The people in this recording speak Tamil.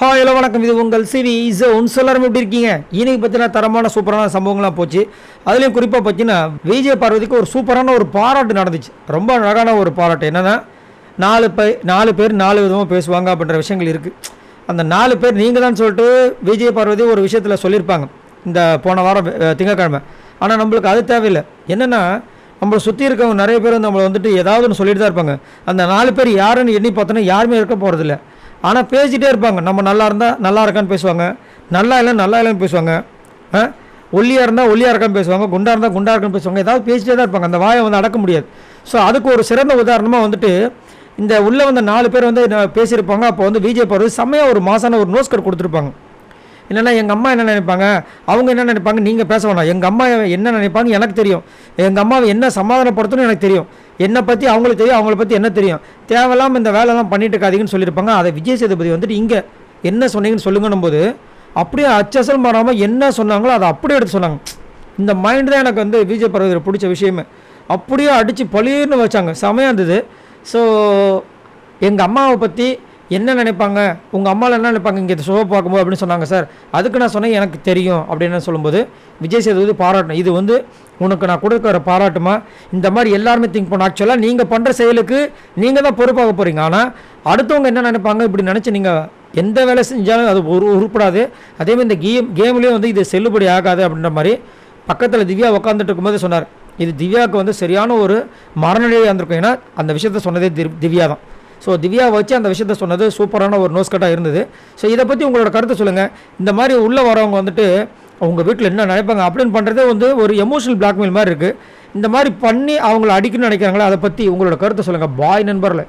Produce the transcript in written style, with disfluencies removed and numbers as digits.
ஹலோ வணக்கம். இது உங்கள் சிவி ஜோன். எல்லாரும் எப்படி இருக்கீங்க? இன்னைக்கு பார்த்தீங்கன்னா தரமான சூப்பரான சம்பவங்கள்லாம் போச்சு. அதுலேயும் குறிப்பாக பார்த்தீங்கன்னா விஜய் பார்வதிக்கு ஒரு சூப்பரான ஒரு பாராட்டு நடந்துச்சு. ரொம்ப அழகான ஒரு பாராட்டு. என்னென்னா நாலு பேர் 4 விதமாக பேசுவாங்க அப்படின்ற விஷயங்கள் இருக்குது. அந்த 4 பேர் நீங்கள் தான் சொல்லிட்டு விஜய் பார்வதி ஒரு விஷயத்தில் சொல்லியிருப்பாங்க இந்த போன வாரம் திங்கக்கிழமை. ஆனால் நம்மளுக்கு அது தேவையில்லை. என்னென்னா நம்மளை சுற்றி இருக்கவங்க நிறைய பேர் நம்மளை வந்துட்டு ஏதாவது ஒன்று சொல்லிட்டு தான் இருப்பாங்க. அந்த 4 பேர் யாருன்னு எண்ணி பார்த்தோன்னா யாருமே இருக்க போகிறதில்ல. ஆனால் பேசிகிட்டே இருப்பாங்க. நம்ம நல்லா இருந்தால் நல்லா இருக்கான்னு பேசுவாங்க, நல்லா இல்லைன்னு பேசுவாங்க, ஒல்லியாக இருந்தால் ஒல்லியாக இருக்கான்னு பேசுவாங்க, குண்டாக இருந்தால் குண்டாக இருக்கான்னு பேசுவாங்க. ஏதாவது பேசிகிட்டே தான் இருப்பாங்க. அந்த வாயை வந்து அடக்க முடியாது. ஸோ அதுக்கு ஒரு சிறந்த உதாரணமாக வந்துட்டு இந்த உள்ளே வந்த 4 பேர் வந்து பேசியிருப்பாங்க. அப்போ வந்து விஜய் பார்வதி செம்மையாக ஒரு மாசான ஒரு நோஸ் கட் கொடுத்துருப்பாங்க. என்னென்னா எங்கள் அம்மா என்ன நினைப்பாங்க, அவங்க என்ன நினைப்பாங்க, நீங்கள் பேச வேணாம். எங்கள் அம்மா என்ன நினைப்பாங்க எனக்கு தெரியும், எங்கள் அம்மாவை என்ன சமாதானப்படுத்தணும் எனக்கு தெரியும், என்னை பற்றி அவங்களுக்கு தெரியும், அவங்கள பற்றி என்ன தெரியும், தேவையில்லாமல் இந்த வேலைலாம் பண்ணிட்டு இருக்காதீங்கன்னு சொல்லியிருப்பாங்க. அதை விஜய் சேதுபதி வந்துட்டு இங்கே என்ன சொன்னீங்கன்னு சொல்லுங்கன்னும் போது அப்படியே அச்சசல் மாறாமல் என்ன சொன்னாங்களோ அதை அப்படியே எடுத்து சொன்னாங்க. இந்த மைண்ட் தான் எனக்கு வந்து விஜய் பார்வதியில் பிடிச்ச விஷயமே. அப்படியே அடித்து பளிர்னு வச்சாங்க. செமையாக இருந்தது. ஸோ எங்கள் அம்மாவை பற்றி என்ன நினைப்பாங்க, உங்கள் அம்மாவில் என்ன நினைப்பாங்க இங்கே ஷோ பார்க்கும்போது அப்படின்னு சொன்னாங்க சார். அதுக்கு நான் சொன்னேன் எனக்கு தெரியும் அப்படின்னு சொல்லும்போது விஜய் சேதுபதி பாராட்டணும். இது வந்து உனக்கு நான் கொடுக்குற பாராட்டுமா, இந்த மாதிரி எல்லாருமே திங்க் பண்ண. ஆக்சுவலாக நீங்கள் பண்ணுற செயலுக்கு நீங்கள் தான் பொறுப்பாக போகிறீங்க. ஆனால் அடுத்தவங்க என்ன நினைப்பாங்க இப்படி நினச்சி நீங்கள் எந்த வேலை செஞ்சாலும் அது உருப்படாது. அதேமாதிரி இந்த கேம்லேயும் வந்து இது செல்லுபடி ஆகாது அப்படின்ற மாதிரி பக்கத்தில் திவ்யா உட்காந்துட்டு இருக்கும்போது சொன்னார். இது திவ்யாவுக்கு வந்து சரியான ஒரு மரணநிலையாக இருந்திருக்கும். ஏன்னா அந்த விஷயத்த சொன்னதே திவ்யா தான். ஸோ திவ்யா வச்சு அந்த விஷயத்த சொன்னது சூப்பரான ஒரு நோஸ்கட்டாக இருந்தது. ஸோ இதை பற்றி உங்களோட கருத்தை சொல்லுங்கள். இந்த மாதிரி உள்ளே வரவங்க வந்துட்டு அவங்க வீட்டில் என்ன நினைப்பாங்க அப்படின்னு பண்ணுறதே வந்து ஒரு எமோஷனல் பிளாக்மெயில் மாதிரி இருக்குது. இந்த மாதிரி பண்ணி அவங்கள அடிக்கணும்னு நினைக்கிறாங்களே, அதை பற்றி உங்களோட கருத்தை சொல்லுங்கள். பாய் நண்பர்களே.